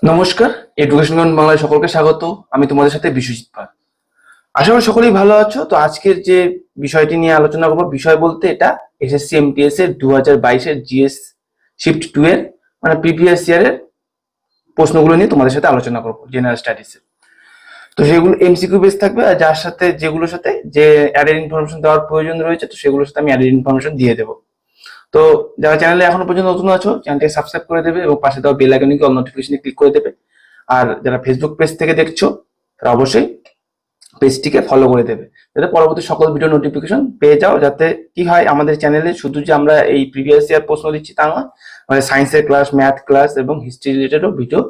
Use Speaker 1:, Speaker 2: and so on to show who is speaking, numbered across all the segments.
Speaker 1: নমস্কার, এডুকেশন বাংলায় সকলকে স্বাগত। আমি তোমাদের সাথে বিশ্বজিৎ পাল। আশা করি সকলেই ভালো আছো। তো আজকের যে বিষয়টি নিয়ে আলোচনা করবো, বিষয় বলতে এটা এসএসসি এমটিএস এর 2022-এর জিএস শিফট 2 এর মানে প্রিভিয়াস ইয়ারের প্রশ্নগুলো নিয়ে তোমাদের সাথে আলোচনা করবো, জেনারেল স্টাডিজ এর। তো সেগুলো এমসিকিউ বেস থাকবে, আর যার সাথে যেগুলোর সাথে যে অ্যাডেড ইনফরমেশন দেওয়ার প্রয়োজন রয়েছে, তো সেগুলোর সাথে আমি অ্যাডেড ইনফরমেশন দিয়ে দেবো। তো যারা চ্যানেলে এখনো পর্যন্ত নতুন আছো, চ্যানেলটাকে সাবস্ক্রাইব করে দেবে এবং পাশে দেওয়া বেল আইকনে অল নোটিফিকেশনে ক্লিক করে দেবে। আর যারা ফেসবুক পেজ থেকে দেখছো, তারা অবশ্যই পেজটিকে ফলো করে দেবে, যাতে পরবর্তী সকল ভিডিও নোটিফিকেশন পেয়ে যাও। যাতে কি হয়, আমাদের চ্যানেলে শুধু যে আমরা এই প্রিভিয়াস ইয়ার প্রশ্ন দিচ্ছি তা নয়, মানে সায়েন্সের ক্লাস, ম্যাথ ক্লাস এবং হিস্ট্রি রিলেটেডও ভিডিও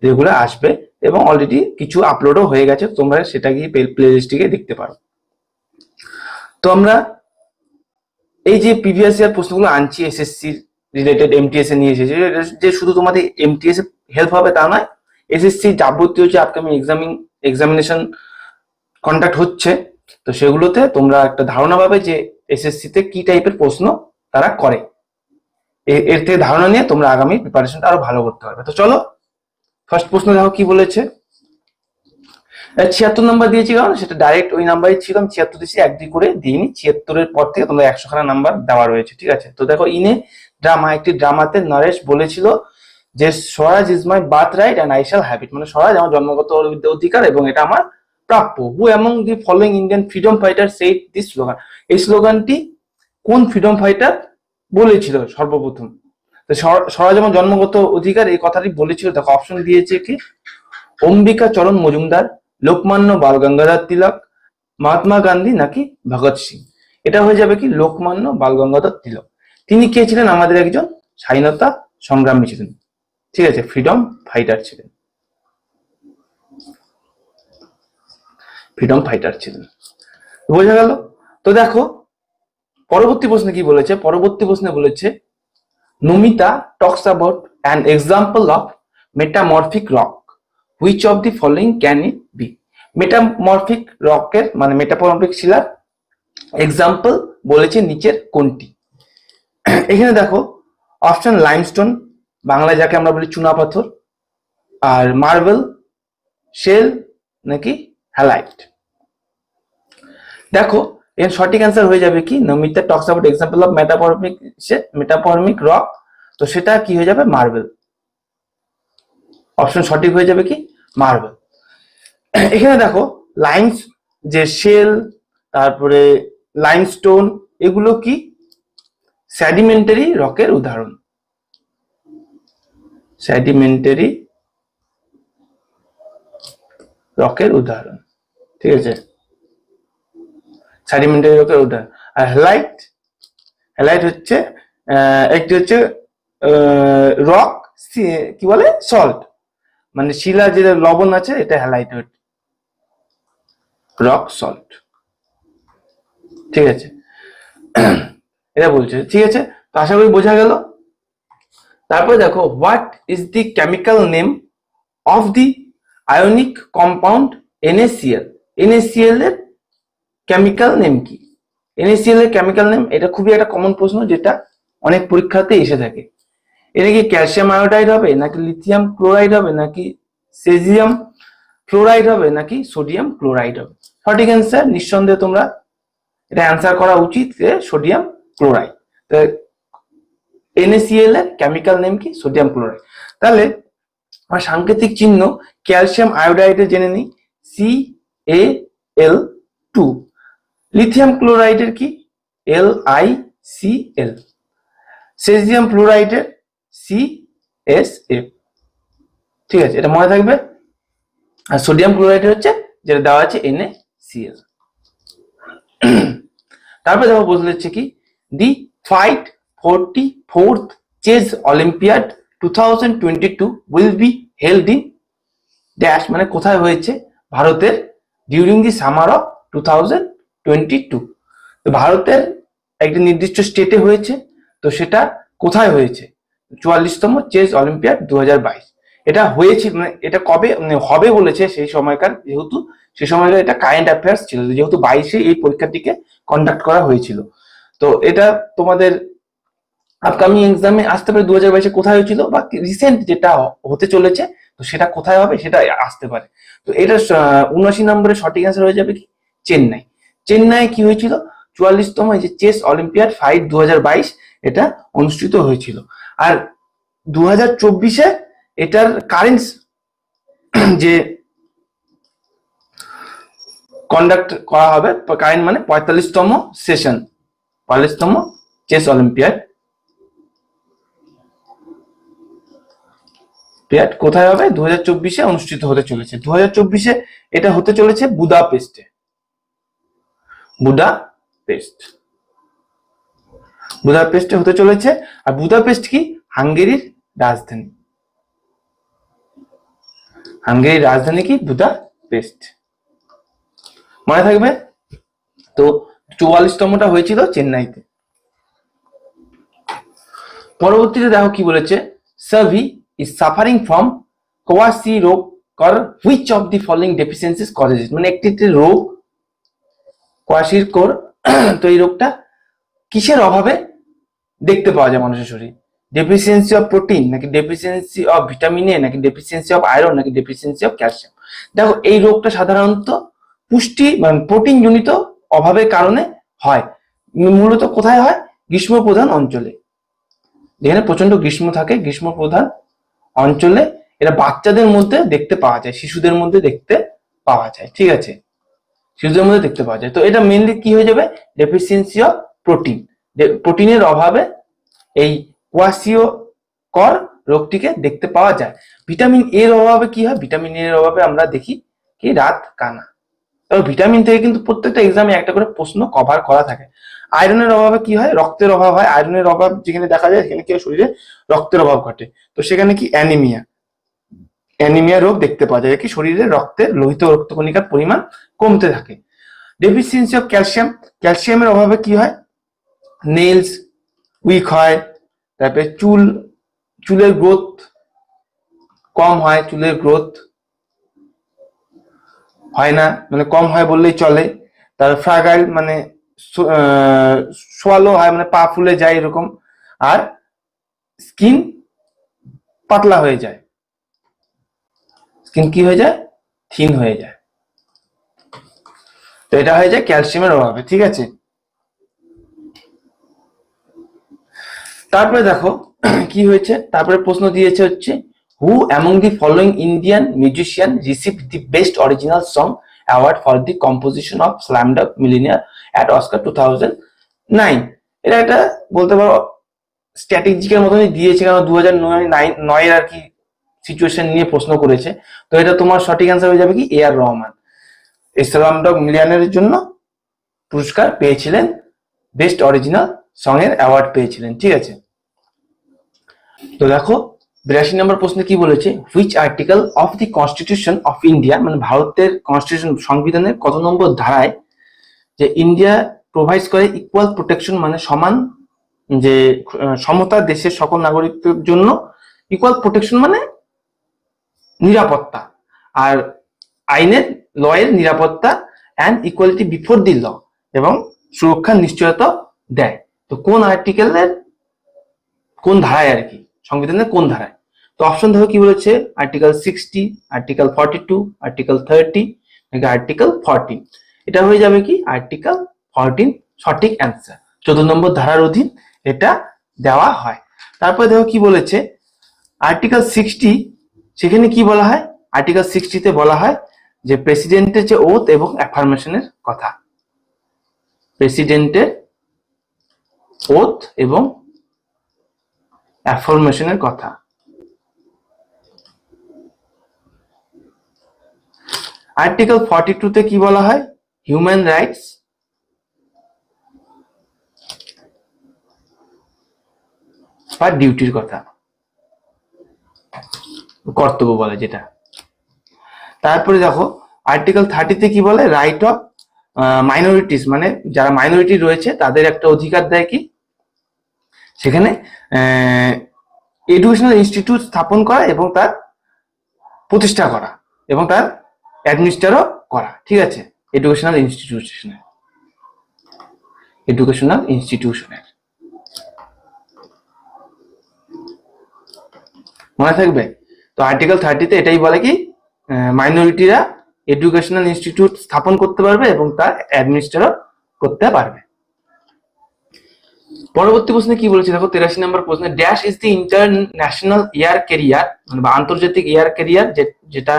Speaker 1: যেগুলো আসবে, এবং অলরেডি কিছু আপলোডও হয়ে গেছে, তোমরা সেটা গিয়ে প্লে লিস্টটিকে দেখতে পারো। তো আমরা এই যে প্রিভিয়াস ইয়ার প্রশ্নগুলো আনছি এসএসসি রিলেটেড, এমটিএস এ নিয়ে এসেছি, যে শুধু তোমাদের এমটিএস এ হেল্প হবে তা নয়, এসএসসি যাবতীয় যে আপকামিং এক্সামিনেশন কন্ডাক্ট হচ্ছে, তো সেগুলোতে তোমরা একটা ধারণা পাবে যে এসএসসি তে কি টাইপের প্রশ্ন তারা করে। এর থেকে ধারণা নিয়ে তোমরা আগামী প্রিপারেশনটা আরো ভালো করতে পারবে। তো চলো, ফার্স্ট প্রশ্ন দেখো কি বলেছে। 76 নাম্বার দিয়েছি, কারণ সেটা ডাইরেক্ট ওই নাম্বারই ছিল। আমি 76 দিয়েছি, 1-2 করে দিইনি। 76-এর পর থেকে তোমরা 100 খানা নাম্বার দেওয়া রয়েছে, ঠিক আছে। তো দেখো, ইনে ড্রামা, একটি ড্রামাতে নরেশ বলেছিল যে Swaraj is my birth right and I shall have it, মানে স্বরাজ আমার জন্মগত অধিকার এবং এটা আমার প্রাপ্য। Who among the following Indian freedom fighter said this slogan, এই স্লোগানটি কোন ফ্রিডম ফাইটার বলেছিল সর্বপ্রথম? তো স্বরাজ আমার জন্মগত অধিকার এই কথাটি বলেছিল, দেখো অপশন দিয়েছে কি, অম্বিকা চরণ মজুমদার, লোকমান্য বাল গঙ্গাধর তিলক, মহাত্মা গান্ধী নাকি ভগৎ সিং। এটা হয়ে যাবে কি লোকমান্য বাল গঙ্গাধর তিলক। তিনি কে ছিলেন? আমাদের একজন স্বাধীনতা সংগ্রামী ছিলেন, ঠিক আছে, ফ্রিডম ফাইটার ছিলেন, ফ্রিডম ফাইটার ছিলেন। বোঝা গেল? তো দেখো পরবর্তী প্রশ্নে কি বলেছে। পরবর্তী প্রশ্নে বলেছে, Namita talks about an example of metamorphic rock, which of the following can it be. Metamorphic রকের মানে মেটামরফিক শিলার এক্সাম্পল বলেছে নিচের কোনটি? এখানে দেখো অপশন লাইমস্টোন, বাংলায় যাকে আমরা বলি চুনাপাথর, আর মার্বেল, শেল নাকি হ্যালাইট। দেখো এর সঠিক অ্যান্সার হয়ে যাবে কি, Namita talks about example of metamorphic rock, তো সেটা কি হয়ে যাবে? মার্বেল। অপশন সঠিক হয়ে যাবে কি মার্বেল। এখানে দেখো লাইমস, যে শেল, তারপরে লাইমস্টোন, এগুলো কি সেডিমেন্টারি রকের উদাহরণ, সেডিমেন্টারি রকের উদাহরণ, ঠিক আছে, সেডিমেন্টারি রকের উদাহরণ। আর হ্যালাইট, হ্যালাইট হচ্ছে একটি হচ্ছে রক, কি বলে, সল্ট, মানে শিলা যে লবণ আছে, এটা হ্যালাইট, রক সল্ট, ঠিক আছে, এটা বলছে, ঠিক আছে। তো আশা করি বোঝা গেল। তারপরে দেখো, what is the chemical name of the ionic compound NaCl। NaCl এর কেমিক্যাল নেম কি? NaCl এর কেমিক্যাল নেম, এটা খুবই একটা কমন প্রশ্ন, যেটা অনেক পরীক্ষাতে এসে থাকে। এটা কি ক্যালসিয়াম আয়োডাইড হবে, নাকি লিথিয়াম ক্লোরাইড হবে, নাকি সেজিয়াম ফ্লোরাইড হবে, নাকি সোডিয়াম ক্লোরাইড হবে? সঠিক অ্যান্সার নিঃসন্দেহে তোমরা এটা অ্যান্সার করা উচিত যে সোডিয়াম ক্লোরাইড। NaCl এর কেমিক্যাল নেম কি? Sodium chloride. তাহলে আমরা সাংকেতিক চিহ্ন ক্যালসিয়াম আয়োডাইডে জেনে নিই, CaL2। লিথিয়াম ক্লোরাইডের কি? LiCl। সেজিয়াম ফ্লোরাইডের CSF, ঠিক আছে, এটা মনে থাকবে। আর সোডিয়াম ক্লোরাইডের হচ্ছে যেটা দেওয়া আছে NaCl। তারপরে দেখো বলছে কি, the fight 44th chess olympiad 2022 will be held in dash, মানে কোথায় হয়েছে ভারতের, ডিউরিং দি সামার অফ 2022। তো ভারতের একটি নির্দিষ্ট স্টেটে হয়েছে, তো সেটা কোথায় হয়েছে? 44তম চেস অলিম্পিয়াড 2022। এটা হয়েছে মানে এটা কবে মানে হবে বলেছে, সেই সময়কার, যেহেতু সেই সময়কার এটা কারেন্ট অ্যাফেয়ার্স ছিল, যেহেতু 22-এ এই পরীক্ষাটিকে কন্ডাক্ট করা হয়েছিল। তো এটা তোমাদের আপকামিং এক্সামে আসতে পারে 2022-এ কোথায় হয়েছিল, বা রিসেন্ট যেটা হতে চলেছে তো সেটা কোথায় হবে সেটা আসতে পারে। তো এটা 79 নম্বরের সঠিক অ্যান্সার হয়ে যাবে কি চেন্নাই। চেন্নাই কি হয়েছিল 44তম এই যে চেস অলিম্পিয়াড ফাইট 2022 এটা অনুষ্ঠিত হয়েছিল। আর 2024-এ এটার কারেন্ট যে কন্ডাক্ট করা হবে কারেন্ট মানে 45তম সেশন, 45তম চেস অলিম্পিয়াড কোথায় হবে 2024-এ অনুষ্ঠিত হতে চলেছে। 2024-এ এটা হতে চলেছে বুদাপেস্টে। বুদাপেস্টে হতে চলেছে। আর বুদাপেস্ট কি হাঙ্গেরির রাজধানী। হাঙ্গেরির রাজধানী কি বুদাপেস্ট, মনে থাকবে। তো 44তমটা হয়েছিল চেন্নাইতে। পরবর্তীতে দেখো কি বলেছে, Savi is suffering from quasi রোগ কর which of the following deficiencies causes, মানে একটি রোগ কোয়াশির কোর। তো এই রোগটা কিসের অভাবে দেখতে পাওয়া যায় মানুষের শরীর? ডেফিসিয়েন্সি অফ প্রোটিন, নাকি ডেফিসিয়েন্সি অফ ভিটামিন এ, নাকি ডেফিসিয়েন্সি অফ আয়রন, নাকি ডেফিসিয়েন্সি অফ ক্যালসিয়াম। দেখো এই রোগটা সাধারণত পুষ্টি মানে প্রোটিন জনিত অভাবের কারণে হয়। মূলত কোথায় হয়? গ্রীষ্ম প্রধান অঞ্চলে, যেখানে প্রচন্ড গ্রীষ্ম থাকে, গ্রীষ্ম প্রধান অঞ্চলে এটা বাচ্চাদের মধ্যে দেখতে পাওয়া যায়, শিশুদের মধ্যে দেখতে পাওয়া যায়। ঠিক আছে, শিশুদের মধ্যে দেখতে পাওয়া যায়। তো এটা মেইনলি কি হয়ে যাবে? ডেফিসিয়েন্সি অফ প্রোটিন, প্রোটিনের অভাবে এই কোয়াশিও কর রোগটিকে দেখতে পাওয়া যায়। ভিটামিন এর অভাবে কি হয়? ভিটামিন এর অভাবে আমরা দেখি কি রাত কানা। তবে ভিটামিন থেকে কিন্তু প্রত্যেকটা এক্সামে একটা করে প্রশ্ন কভার করা থাকে। আয়রনের অভাবে কি হয়? রক্তের অভাব হয়। আয়রনের অভাব যেখানে দেখা যায় সেখানে কি শরীরে রক্তের অভাব ঘটে, তো সেখানে কি অ্যানিমিয়া রোগ দেখতে পাওয়া যায়, কি শরীরে রক্তের লোহিত রক্তকণিকার পরিমাণ কমতে থাকে। ডেফিসিয়েন্সি অফ ক্যালসিয়াম, ক্যালসিয়ামের অভাবে কি হয়? নেলস উইক হয়, তারপরে চুলের গ্রোথ কম হয়, চুলের গ্রোথ হয় না, মানে কম হয় বললেই চলে। তার ফ্রাগাইল মানে সোয়ালো হয়, মানে পা ফুলে যায় এরকম। আর স্কিন পাতলা হয়ে যায়, স্কিন কি হয়ে যায়? থিন হয়ে যায়। তো এটা হয়ে যায় ক্যালসিয়ামের অভাবে। ঠিক আছে, তারপরে দেখো কি হয়েছে, তারপরে প্রশ্ন দিয়েছে হচ্ছে who among the following Indian musician receive the best original song award for the composition of Slumdog Millionaire at Oscar 2009। এটা একটা বলতে পারো স্ট্র্যাটেজিকের মতনই দিয়েছে, কারণ 2009 আর কি সিচুয়েশন নিয়ে প্রশ্ন করেছে। তো এটা তোমার সঠিক অ্যান্সার হয়ে যাবে কি এ আর রহমান। স্ল্যামডগ মিলিয়নের জন্য পুরস্কার পেয়েছিলেন, বেস্ট অরিজিনাল সং এর অ্যাওয়ার্ড পেয়েছিলেন। ঠিক আছে, তো দেখো 82 নম্বর প্রশ্নে কি বলেছে, which article of the constitution of India, মানে ভারতের কনস্টিটিউশন সংবিধানের কত নম্বর ধারায় যে ইন্ডিয়া প্রোভাইডস করে ইকুয়াল প্রোটেকশন, মানে সমান যে সমতা দেশের সকল নাগরিকদের জন্য, ইকুয়াল প্রোটেকশন মানে নিরাপত্তা, আর আইনের এর নিরাপত্তা অ্যান্ড ইকুয়ালিটি বিফোর দি ল, এবং সুরক্ষার নিশ্চয়তা দেয়। তো কোন আর্টিকেলের কোন ধারায় আর কি, সংবিধানের কোন ধারায়? তো অপশন দেখো কি বলেছে, আর্টিকেল 60, আর্টিকেল 42, আর্টিকেল 30, নাকি আর্টিকেল 14। এটা হয়ে যাবে কি আর্টিকেল 14 সঠিক অ্যান্সার। 14 নম্বর ধারার অধীন এটা দেওয়া হয়। তারপরে দেখো কি বলেছে, আর্টিকেল 60, সেখানে কি বলা হয়? আর্টিকেল 60-তে বলা হয় যে প্রেসিডেন্টের যে ওথ এবং অ্যাফার্মেশনের কথা, প্রেসিডেন্টের ওথ এবং অ্যাফার্মেশনের কথা। আর্টিকেল 42-তে কি বলা হয়? হিউম্যান রাইটস বা ডিউটির কথা, কর্তব্য বলে যেটা। তারপরে দেখো আর্টিকেল 30-তে কি বলে? রাইট অফ মাইনরিটিস, মানে যারা মাইনরিটি রয়েছে তাদের একটা অধিকার দেয় কি সেখানে এডুকেশনাল ইনস্টিটিউট স্থাপন করা এবং তার প্রতিষ্ঠা করা এবং তার অ্যাডমিনিস্ট্রারও করা। ঠিক আছে, এডুকেশনাল ইনস্টিটিউশনের মনে থাকবে। তো আর্টিকেল 30-তে এটাই বলে কি মাইনরিটিরা এডুকেশনাল ইনস্টিটিউট স্থাপন করতে পারবে এবং তার অ্যাডমিনিস্ট্রেটর করতে পারবে। পরবর্তী প্রশ্নে কি বলেছে দেখো, 83 নম্বর প্রশ্নে, dash is the international air career, মানে বা আন্তর্জাতিক এয়ার ক্যারিয়ার, যেটা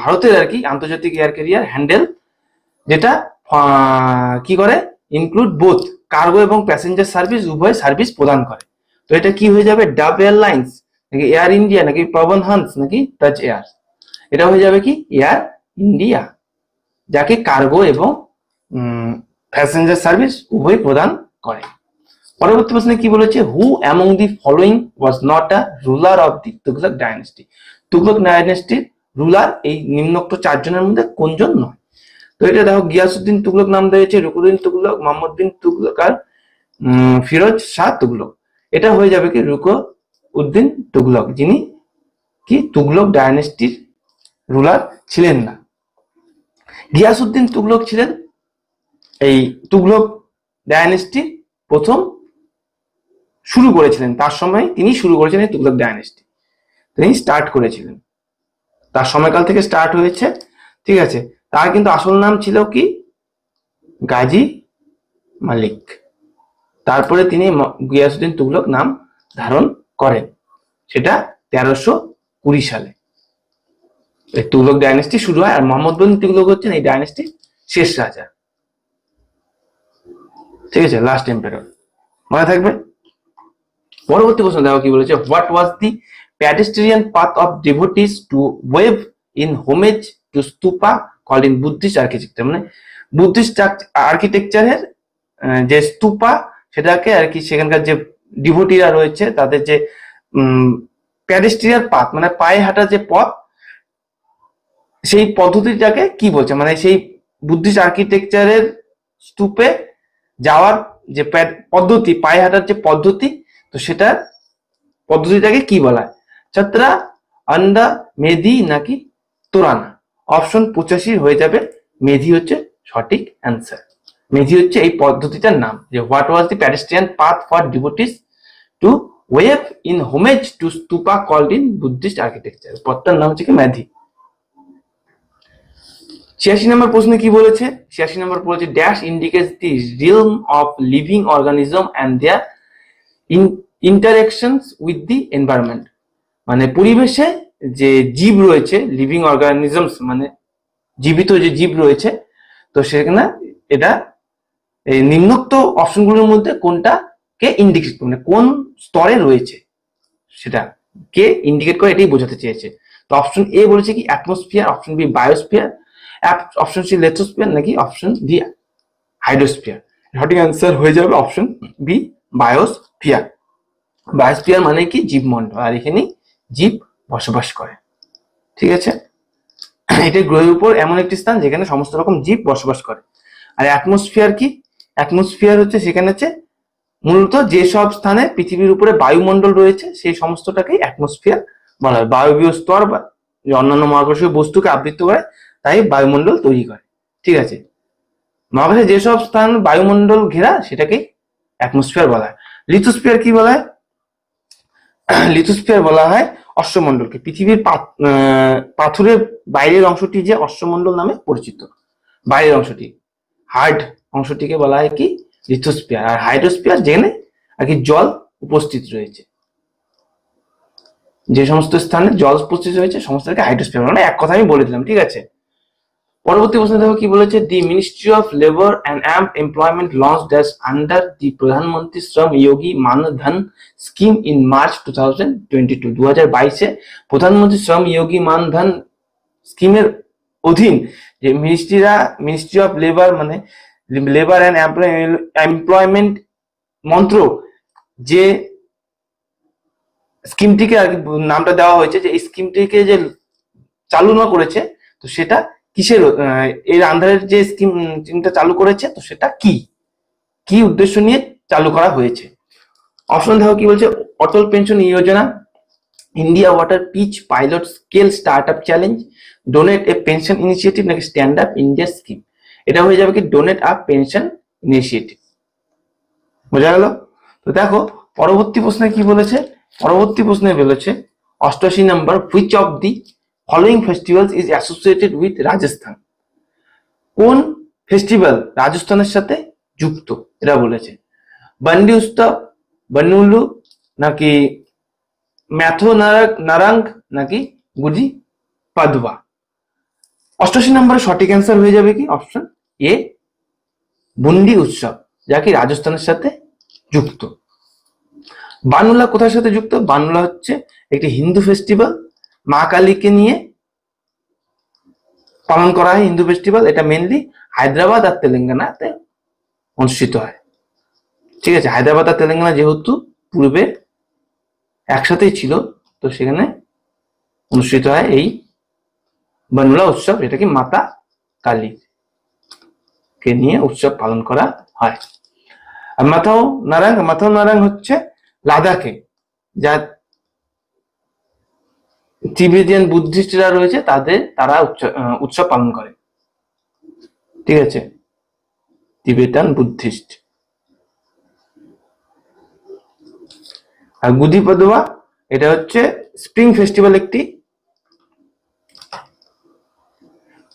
Speaker 1: ভারতের আর কি আন্তর্জাতিক এয়ার ক্যারিয়ার হ্যান্ডেল, যেটা কি করে, ইনক্লুড বোথ কার্গো এবং প্যাসেঞ্জার সার্ভিস, উভয় সার্ভিস প্রদান করে। তো এটা কি হয়ে যাবে, ডাব এয়ারলাইন্স নাকি এয়ার ইন্ডিয়া নাকি পবন হান্স নাকি তাজ এয়ার? এটা হয়ে যাবে কি এয়ার ইন্ডিয়া, যাকে কার্গো এবং প্যাসেঞ্জার সার্ভিস উভয় প্রদান করে। পরবর্তী প্রশ্নে কি বলেছে, who among the following was not a ruler of the Tughlaq dynasty? Tughlaq ডাইনেস্টির রুলার এই নিম্নোক্ত চারজনের মধ্যে কোনজন নয়? তো এটা দেখো, গিয়াসউদ্দিন তুগলক নাম দিয়েছে, রুকুদ্দিন তুগলক, মোহাম্মদ বিন তুগলক আর ফিরোজ শাহ তুগলক। এটা হয়ে যাবে কি রুকুদ্দিন তুগলক, যিনি কি তুগলক ডাইনেস্টির রুলার ছিলেন না। গিয়াসউদ্দিন তুগলক ছিলেন এই তুগলক ডাইনেস্টি প্রথম শুরু করেছিলেন, তার সময় তিনি শুরু করেছিলেন তুগলক ডাইনেস্টি, তিনি স্টার্ট করেছিলেন, তার সময়কাল থেকে স্টার্ট হয়েছে, ঠিক আছে। তার কিন্তু আসল নাম ছিল কি গাজী মালিক, তারপরে তিনি গিয়াসউদ্দিন তুগলক নাম ধারণ করেন, সেটা 1320 সালে এই তুগলক ডাইনেস্টি শুরু হয়। আর মোহাম্মদ বিন তুগলক হচ্ছেন এই ডাইনেস্টির শেষ রাজা, ঠিক আছে, লাস্ট এম্পায়ার, মনে থাকবে। পরবর্তী প্রশ্ন দেখো কি বলেছে, what was the pedestrian path of devotees to wave in homage to stupa called in Buddhist architecture? মানে বুদ্ধিস্ট আর্কিটেকচারের যে স্তূপা, সেটাকে আর কি সেখানকার যে ডিভোটিরা রয়েছে তাদের যে প্যাডেস্ট্রিয়ান পাথ মানে পায়ে হাঁটার যে পথ, সেই পদ্ধতিটাকে কি বলছে, মানে সেই বুদ্ধিস্ট আর্কিটেকচারের স্তূপে যাওয়ার যে পদ্ধতি, পায়ে হাঁটার যে পদ্ধতি, তো সেটা পদ্ধতিটাকে কি বলা হয়? ছাত্রা, আন্ডা, মেধি নাকি তোরানা? অপশন 85 হয়ে যাবে মেধি হচ্ছে সঠিক অ্যান্সার। মেধি হচ্ছে এই পদ্ধতিটার নাম, যে what was the pedestrian path for devotees to wave in homage to stupa called in Buddhist architecture, পথটার নাম হচ্ছে কি মেধি। 86 নম্বর প্রশ্নে কি বলেছে, 86 নম্বর বলেছে, dash indicates the realm of living organism and their interactions with the environment? মানে পরিবেশে যে জীব রয়েছে, লিভিং অর্গানিজমস মানে জীবিত যে জীব রয়েছে, তো সেখানে এটা এই নিম্নোক্ত অপশনগুলোর মধ্যে কোনটাকে ইন্ডিকেট, মানে কোন স্তরে রয়েছে সেটা কে ইন্ডিকেট করে, এটাই বোঝাতে চেয়েছে। তো অপশন এ বলেছে কি atmosphere, option B biosphere, option C lithosphere নাকি অপশন ডি হাইড্রোস্ফিয়ার? সঠিক অ্যান্সার হয়ে যাবে অপশন বি বায়োস্ফিয়ার। বায়োস্ফিয়ার মানে কি জীবমণ্ডল, আর এখানে জীব বসবাস করে, ঠিক আছে। এটা গ্রহের উপর এমন একটি স্থান যেখানে সমস্ত রকম জীব বসবাস করে। আর অ্যাটমসফিয়ার কি, অ্যাটমসফিয়ার হচ্ছে সেখানে হচ্ছে মূলত যেসব স্থানে পৃথিবীর উপরে বায়ুমণ্ডল রয়েছে সেই সমস্তটাকেই অ্যাটমসফিয়ার বলা হয়। বায়বীয় স্তর বা অন্যান্য মহাকর্ষীয় বস্তুকে আবৃত করে, তাই বায়ুমণ্ডল তৈরি করে, ঠিক আছে। মহাকাশে যেসব স্থান বায়ুমণ্ডল ঘেরা সেটাকেই অ্যাটমসফিয়ার বলা হয়। লিথোস্ফিয়ার কি বলা হয়? লিথোস্ফিয়ার বলা হয় অশ্বমণ্ডলকে, পৃথিবীর পাথরের বাইরের অংশটি যে অশ্বমণ্ডল নামে পরিচিত, বাইরের অংশটি, হার্ড অংশটিকে বলা হয় কি লিথোস্ফিয়ার। আর হাইড্রোস্ফিয়ার যেখানে আর কি জল উপস্থিত রয়েছে, যে সমস্ত স্থানে জল উপস্থিত রয়েছে সমস্তটাকে হাইড্রোস্ফিয়ার, মানে এক কথা আমি বলে দিলাম, ঠিক আছে। পরবর্তী প্রশ্ন দেখো কি বলেছে, দি ministry of labour and employment launched as under the প্রধানমন্ত্রী শ্রম যোগী মানধন স্কিম ইন মার্চ 2022। 2022-এ প্রধানমন্ত্রী শ্রম যোগী মানধন স্কিমের অধীন যে মিনিস্ট্রি অফ লেবার মানে লেবার অ্যান্ড এমপ্লয়মেন্ট মন্ত্রক যে স্কিমটিকে আর কি নামটা দেওয়া হয়েছে, যে এই স্কিমটিকে যে চালনা করেছে, তো সেটা কিসের এর আন্ডারের যে স্কিমটা চালু করেছে, তো সেটা কি উদ্দেশ্য নিয়ে চালু করা হয়েছে? অপশন দেখো কি বলছে, Atal pension Yojana, India water pitch pilot scale startup challenge, donate a pension initiative নাকি স্ট্যান্ড আপ ইন্ডিয়া স্কিম? এটা হয়ে যাবে কি ডোনেট আপ পেনশন ইনিশিয়েটিভ। বোঝা গেল? তো দেখো পরবর্তী প্রশ্নে কি বলেছে, পরবর্তী প্রশ্নে বলেছে 88 number, which of the following festivals is associated with Rajasthan? কোন ফেস্টিভ্যাল রাজস্থানের সাথে যুক্ত এটা বলেছে। বান্ডি উৎসব, বনুলু, নাকি ম্যাথো নারাঙ্গ, নাকি গুজি পাদবা? 88 নম্বরের সঠিক অ্যান্সার হয়ে যাবে কি অপশন এ, বুন্ডি উৎসব, যা কি রাজস্থানের সাথে যুক্ত। বানুলা কোথার সাথে যুক্ত? বানুলা হচ্ছে একটি হিন্দু ফেস্টিভ্যাল, মা কালীকে নিয়ে পালন করা হয় হিন্দু ফেস্টিভ্যাল। এটা মেনলি হায়দ্রাবাদ আর তেলেঙ্গানাতে অনুষ্ঠিত হয়। ঠিক আছে, হায়দ্রাবাদ আর তেলেঙ্গানা যেহেতু পূর্বে একসাথেই ছিল, তো সেখানে অনুষ্ঠিত হয় এই বানুলা উৎসব, এটা কি মাতা কালী কে নিয়ে উৎসব পালন করা হয়। আর মাথাও নারাং হচ্ছে লাদাখে, যা তিবেতিয়ান বুদ্ধিস্টরা রয়েছে তারা উৎসব পালন করে। ঠিক আছে, তিবেটান বুদ্ধিস্ট। আর গুদি পাদুয়া এটা হচ্ছে স্প্রিং ফেস্টিভ্যাল, একটি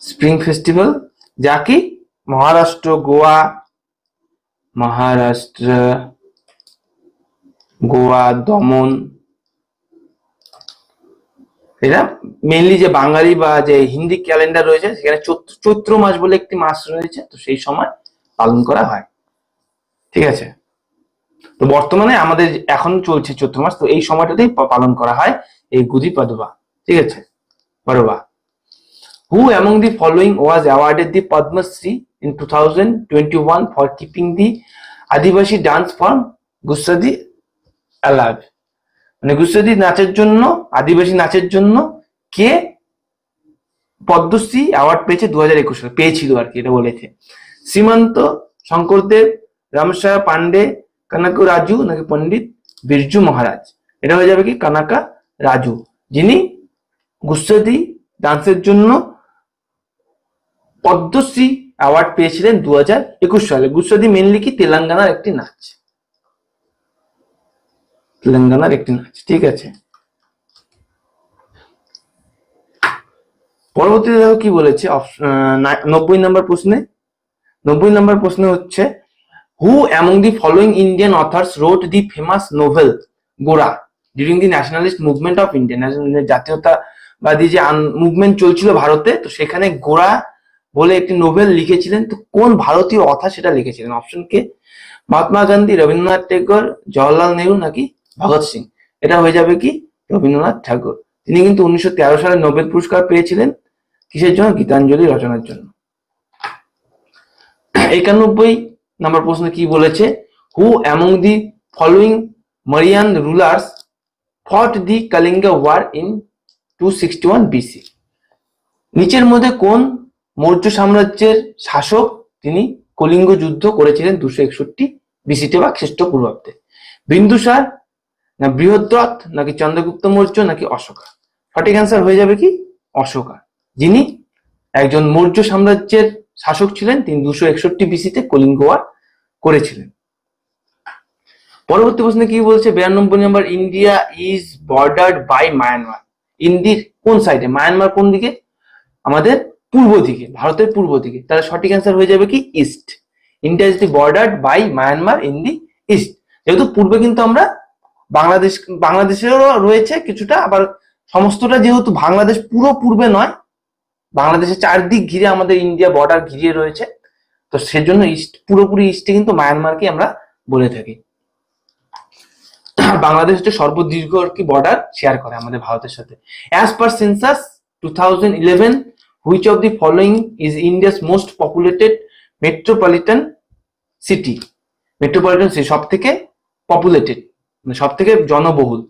Speaker 1: স্প্রিং ফেস্টিভ্যাল যা কি মহারাষ্ট্র, গোয়া, দমন, এটা মেনলি যে বাঙালি বা যে হিন্দি ক্যালেন্ডার রয়েছে সেখানে চৈত্র মাস বলে একটি মাস রয়েছে, তো সেই সময় পালন করা হয়। ঠিক আছে, তো বর্তমানে আমাদের এখন চলছে চৈত্র মাস, তো এই সময়টাতেই পালন করা হয় এই গুদি পাদবা। ঠিক আছে, Padba. Who among the following was awarded the Padma Shri in 2021 for keeping the Adivasi dance form Gussadi alive? মানে গুজরাটি নাচের জন্য, আদিবাসী নাচের জন্য কে পদ্মশ্রী অ্যাওয়ার্ড পেয়েছে 2021 সালে, পেয়েছিল আর কি, এটা বলেছে। শ্রীমন্ত শঙ্করদেব, রামসার পান্ডে, কানাকু রাজু, নাকি পণ্ডিত বিরজু মহারাজ? এটা হয়ে যাবে কি কানাকা রাজু, যিনি গুজরাটি ডান্সের জন্য পদ্মশ্রী অ্যাওয়ার্ড পেয়েছিলেন 2021 সালে। গুজরাটি মেনলি কি তেলেঙ্গানার একটি নাচ, তেলেঙ্গানার একটি নাচ। ঠিক আছে, পরবর্তীতে দেখো কি বলেছে 90 নম্বর প্রশ্নে। 90 নম্বর প্রশ্ন হচ্ছে, who among the following Indian authors wrote the famous novel Gora during the nationalist movement of India? জাতীয়তাবাদী যে মুভমেন্ট চলছিল ভারতে, তো সেখানে গোরা বলে একটি নোভেল লিখেছিলেন। তো কোন ভারতীয় অথার সেটা লিখেছিলেন? অপশন কে, মহাত্মা গান্ধী, রবীন্দ্রনাথ ঠাকুর, জওয়াহরলাল নেহরু, নাকি ভগৎ সিং? এটা হয়ে যাবে কি রবীন্দ্রনাথ ঠাকুর। তিনি কিন্তু 1913 সালে নোবেল পুরস্কার পেয়েছিলেন কিসের জন্য? গীতাঞ্জলি রচনার জন্য। 91 নম্বর প্রশ্ন কি বলেছে, who among the following Mauryan rulers fought the Kalinga war in 261 BC? নিচের মধ্যে কোন মৌর্য সাম্রাজ্যের শাসক তিনি কলিঙ্গ যুদ্ধ করেছিলেন 261 বিসিতে বা খ্রিস্টপূর্বাব্দে? বিন্দুসার, না বৃহদ্রথ, নাকি চন্দ্রগুপ্ত মৌর্য, নাকি অশোকা? সঠিক অ্যান্সার হয়ে যাবে কি অশোকা, যিনি একজন মৌর্য সাম্রাজ্যের শাসক ছিলেন। তিনি 261 বিসিতে কলিঙ্গ ওয়ার করেছিলেন। পরবর্তী প্রশ্নে কি বলছে 92 নম্বর, ইন্ডিয়া ইজ বর্ডার্ড বাই মায়ানমার। ইন্ডির কোন সাইডে? মায়ানমার কোন দিকে? আমাদের পূর্ব দিকে, ভারতের পূর্ব দিকে। তাহলে সঠিক অ্যান্সার হয়ে যাবে কি east. India is the bordered by Myanmar in the east. যেহেতু পূর্বে কিন্তু আমরা বাংলাদেশেরও রয়েছে কিছুটা, আবার সমস্তটা যেহেতু বাংলাদেশ পুরো পূর্বে নয়, বাংলাদেশের চারদিক ঘিরে আমাদের ইন্ডিয়া বর্ডার ঘিরে রয়েছে, তো সেজন্য ইস্ট, পুরোপুরি ইস্টে কিন্তু মায়ানমারকে আমরা বলে থাকি। বাংলাদেশ হচ্ছে সর্বদীর্ঘ কি বর্ডার শেয়ার করে আমাদের ভারতের সাথে। As per census 2011 which of the following is India's most populated metropolitan city? Metropolitan city সব থেকে পপুলেটেড, মানে সব থেকে জনবহুল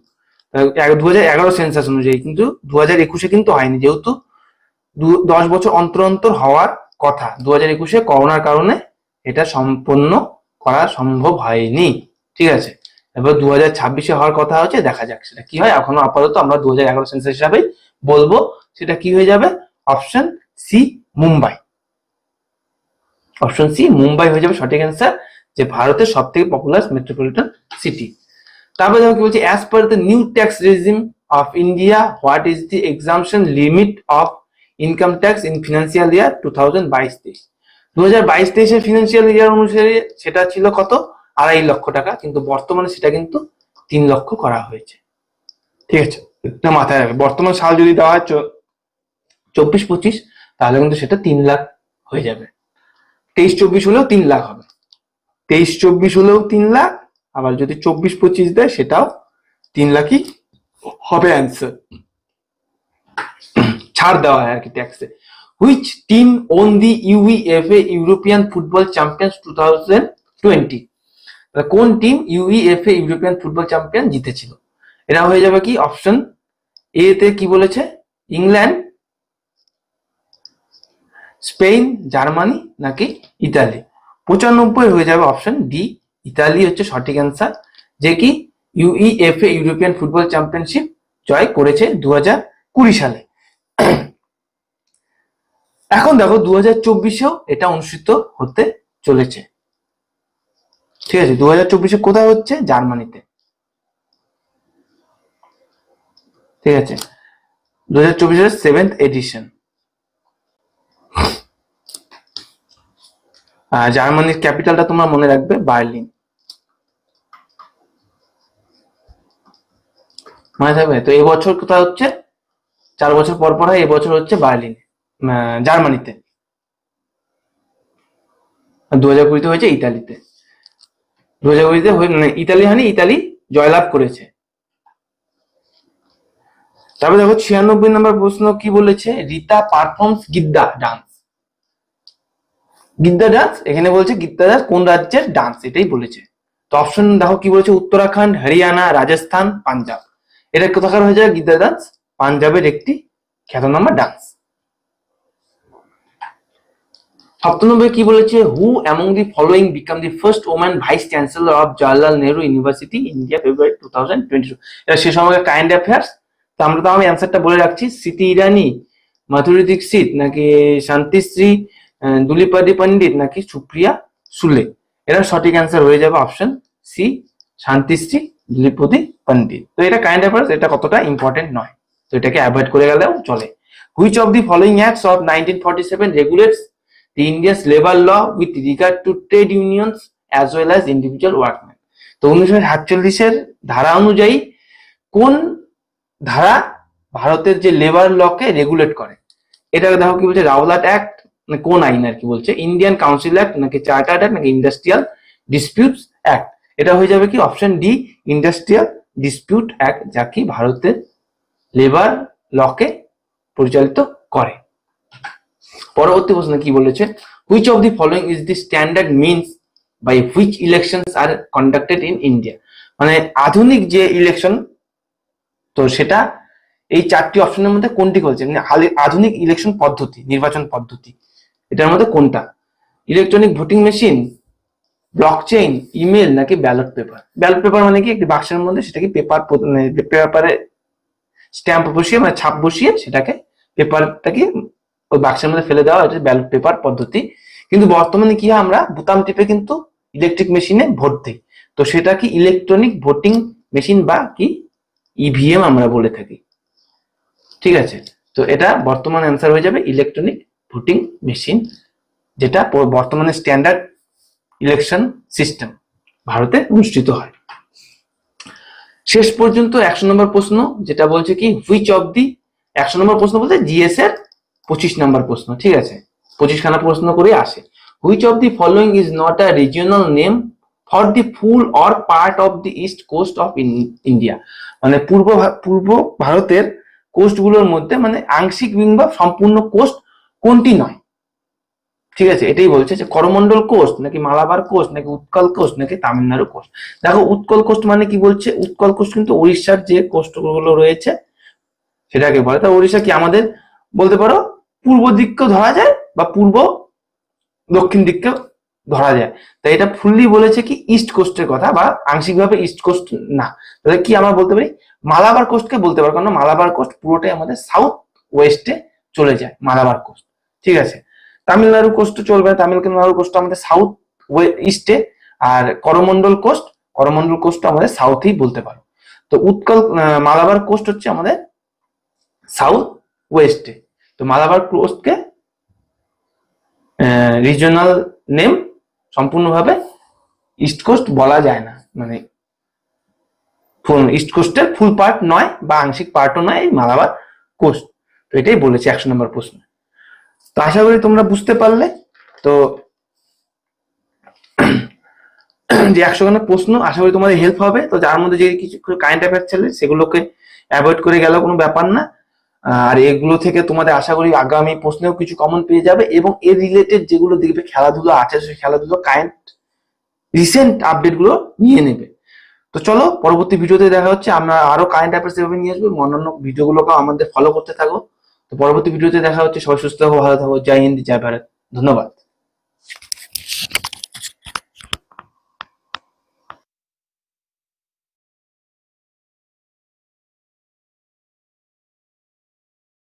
Speaker 1: 2011 সেন্সাস অনুযায়ী, কিন্তু 2021-এ কিন্তু হয়নি, যেহেতু 10 বছর অন্তর অন্তর হওয়ার কথা। 2021-এ করোনার কারণে এটা সম্পন্ন করা সম্ভব হয়নি। ঠিক আছে, এবার 2026-এ হওয়ার কথা হচ্ছে, দেখা যাক সেটা কি হয়। এখনো আপাতত আমরা 2011 সেন্সাস হিসাবে বলবো। সেটা কি হয়ে যাবে? Option C Mumbai. Option C Mumbai হয়ে যাবে সঠিক অ্যান্সার, যে ভারতের সব থেকে পপুলার মেট্রোপলিটন সিটি। তারপরে দেখো কি বলছে, as per the new tax regime of India, what is the exemption limit of income tax in financial year 2022-23? 2022-23 financial year অনুসারে সেটা ছিল কত, 2.5 লক্ষ টাকা, কিন্তু বর্তমানে সেটা কিন্তু 3 লক্ষ করা হয়েছে। ঠিক আছে, এটা মাথায় রাখবে। বর্তমান সাল যদি দেওয়া হয় 24-25, তাহলে কিন্তু সেটা 3 লাখ হয়ে যাবে। 23-24 হলেও 3 লাখ হবে, 23-24 হলেও 3 লাখ, আবার যদি 24-25 দেয় সেটাও 3 লাখই হবে অ্যান্সার। ছাড় দেওয়া হয় আর কি ট্যাক্সে। Which team won the UEFA European football champions 2020? কোন team UEFA European football champion জিতেছিল? এটা হয়ে যাবে কি অপশন এ তে কি বলেছে, ইংল্যান্ড, স্পেন, জার্মানি নাকি ইতালি? 95 হয়ে যাবে অপশন ডি, ইতালি হচ্ছে সঠিক অ্যান্সার, যে কি ইউইএফএ ইউরোপিয়ান ফুটবল চ্যাম্পিয়নশিপ জয় করেছে 2020 সালে। এখন দেখো 2024-এও এটা অনুষ্ঠিত হতে চলেছে। ঠিক আছে, 2024-এ কোথায় হচ্ছে? জার্মানিতে। ঠিক আছে, 2024-এর 7th এডিশন। জার্মানির ক্যাপিটালটা তোমরা মনে রাখবে, বার্লিন। মনে থাকবে তো। এবছর কোথায় হচ্ছে? 4 বছর পর পর হয়, এবছর হচ্ছে বার্লিন, জার্মানিতে। 2020-তে হয়েছে ইতালিতে। 2020-তে ইতালি হয়নি, ইতালি জয়লাভ করেছে। তারপরে দেখো 96 নম্বর প্রশ্ন কি বলেছে, Rita performs giddha dance. Giddha dance, এখানে বলছে গিদ্দা ডান্স কোন রাজ্যের ডান্স, এটাই বলেছে। তো অপশন দেখো কি বলেছে, উত্তরাখণ্ড, হরিয়ানা, রাজস্থান, পাঞ্জাব। এটা কোথাকার হয়ে যায়? গিদ্দা ডান্স পাঞ্জাবের একটি খ্যাতনামা ডান্স। 97 কি বলেছে, who among the following became the first woman vice chancellor of Jawaharlal Nehru university India February 2022? এটা সে সময়কার কারেন্ট অ্যাফেয়ার্স। তো আমি অ্যান্সারটা বলে রাখছি, স্মৃতি ইরানি, মাধুরী দীক্ষিত নাকি শান্তিশ্রী দুলিপাদি পণ্ডিত নাকি সুপ্রিয়া সুলে? এটা সঠিক অ্যান্সার হয়ে যাবে অপশন সি, শান্তিশ্রী দুলিপদি পণ্ডিত। তো এটা কারেন্ট অ্যাফেয়ার্স, এটা কতটা ইম্পর্টেন্ট নয়, তো এটাকে অ্যাভয়েড করে গেলেও চলে। Which of the following acts of 1947 regulates the India's labour law with regard to trade unions as well as individual workman? তো 1947-এর ধারা অনুযায়ী কোন ধারা ভারতের যে লেবার লকে রেগুলেট করে? এটা দেখো কি বলছে, রাওলাট অ্যাক্ট, কোন আইন আর কি বলছে, ইন্ডিয়ান কাউন্সিল অ্যাক্ট নাকি চার্টার্ড অ্যাক্ট নাকি ইন্ডাস্ট্রিয়াল ডিসপিউটস অ্যাক্ট? এটা হয়ে যাবে কি option D, industrial dispute act, যা কি ভারতের লেবার লকে পরিচালিত করে। পরবর্তী প্রশ্ন কি বলেছে, which of the following is the standard means by which elections are conducted in India? মানে আধুনিক যে ইলেকশন, তো সেটা এই 4টি অপশনের মধ্যে কোনটি বলছে, মানে আধুনিক ইলেকশন পদ্ধতি, নির্বাচন পদ্ধতি, এটার মধ্যে কোনটা? Electronic voting machine, blockchain, email নাকি ব্যালট পেপার? ব্যালট পেপার মানে কি, একটি বাক্সের মধ্যে সেটাকে পেপারে স্ট্যাম্প বসিয়ে, মানে ছাপ বসিয়ে সেটাকে পেপারটাকে ওই বাক্সের মধ্যে ফেলে দেওয়া, এটা ব্যালট পেপার পদ্ধতি। কিন্তু বর্তমানে কি হয়, আমরা বোতাম টিপে কিন্তু ইলেকট্রিক মেশিনে ভোট দিই, তো সেটা কি ইলেকট্রনিক ভোটিং মেশিন বা কি ইভিএম আমরা বলে থাকি। ঠিক আছে, তো এটা বর্তমান অ্যান্সার হয়ে যাবে ইলেকট্রনিক ভোটিং মেশিন, যেটা বর্তমানে স্ট্যান্ডার্ড ইলেকশন সিস্টেম ভারতে অনুষ্ঠিত হয়। শেষ পর্যন্ত 100 নম্বর প্রশ্ন, যেটা বলছে কি হুইচ অফ দি, 100 নম্বর প্রশ্ন বলতে জিএস এর 25 নম্বর প্রশ্ন। ঠিক আছে, 25খানা প্রশ্ন করে আসে। Which of the following is not a regional name for the full or part of the east coast of India? মানে পূর্ব ভারতের কোস্টগুলোর মধ্যে মানে আংশিক কিংবা সম্পূর্ণ কোস্ট কোনটি নয়? ঠিক আছে, এটাই বলছে যে করমন্ডল কোস্ট নাকি মালাবার কোস্ট নাকি উৎকল কোস্ট নাকি তামিলনাড়ু কোস্ট। দেখো উৎকল কোস্ট মানে কি বলছে, উৎকল কোস্ট কিন্তু উড়িষ্যার যে কোস্টগুলো রয়েছে সেটাকে বলে। তা উড়িষ্যা কি আমাদের বলতে পারো পূর্ব দিককেও ধরা যায় বা পূর্ব দক্ষিণ দিককেও ধরা যায়, তাই এটা ফুললি বলেছে কি ইস্ট কোস্টের কথা, বা আংশিকভাবে ইস্ট কোস্ট না। তাহলে কি আমরা বলতে পারি, মালাবার কোস্টকে বলতে পারি, কারণ মালাবার কোস্ট পুরোটাই আমাদের সাউথ ওয়েস্টে চলে যায় মালাবার কোস্ট। ঠিক আছে, তামিলনাড়ু কোস্ট চলবে না, তামিলনাড়ু কোস্ট আমাদের সাউথ ইস্টে, আর করমন্ডল কোস্ট আমাদের সাউথেই বলতে পারো। তো উৎকল মালাবার কোস্ট হচ্ছে আমাদের সাউথ ওয়েস্টে। তো মালাবার কোস্টকে রিজনাল নেম সম্পূর্ণভাবে ইস্ট কোস্ট বলা যায় না, মানে ইস্ট কোস্টের ফুল পার্ট নয় বা আংশিক পার্টও নয় এই মালাবার কোস্ট। তো এটাই বলেছে 100 নম্বর প্রশ্ন। তো আশা করি তোমরা বুঝতে পারলে। তো যে 100 খানা প্রশ্ন আশা করি তোমাদের হেল্প হবে। তো যার মধ্যে যে কিছু কারেন্ট অ্যাফেয়ার ছিল সেগুলোকে অ্যাভয়েড করে গেলেও কোনো ব্যাপার না। আর এগুলো থেকে তোমাদের আশা করি আগামী প্রশ্নেও কিছু কমন পেয়ে যাবে, এবং এর রিলেটেড যেগুলো দেখবে খেলাধুলো আছে সেই খেলাধুলো কারেন্ট রিসেন্ট আপডেট গুলো নিয়ে নেবে। তো চলো পরবর্তী ভিডিওতে দেখা হচ্ছে। আমরা আরো কারেন্ট অ্যাফেয়ার্স এভাবে নিয়ে আসবো, অন্যান্য ভিডিওগুলোকেও আমাদের ফলো করতে থাকো। তো পরবর্তী ভিডিওতে দেখা হচ্ছে। সবাই সুস্থ থাকো, ভালো থাকো। জয় হিন্দ, জয় ভারত। ধন্যবাদ।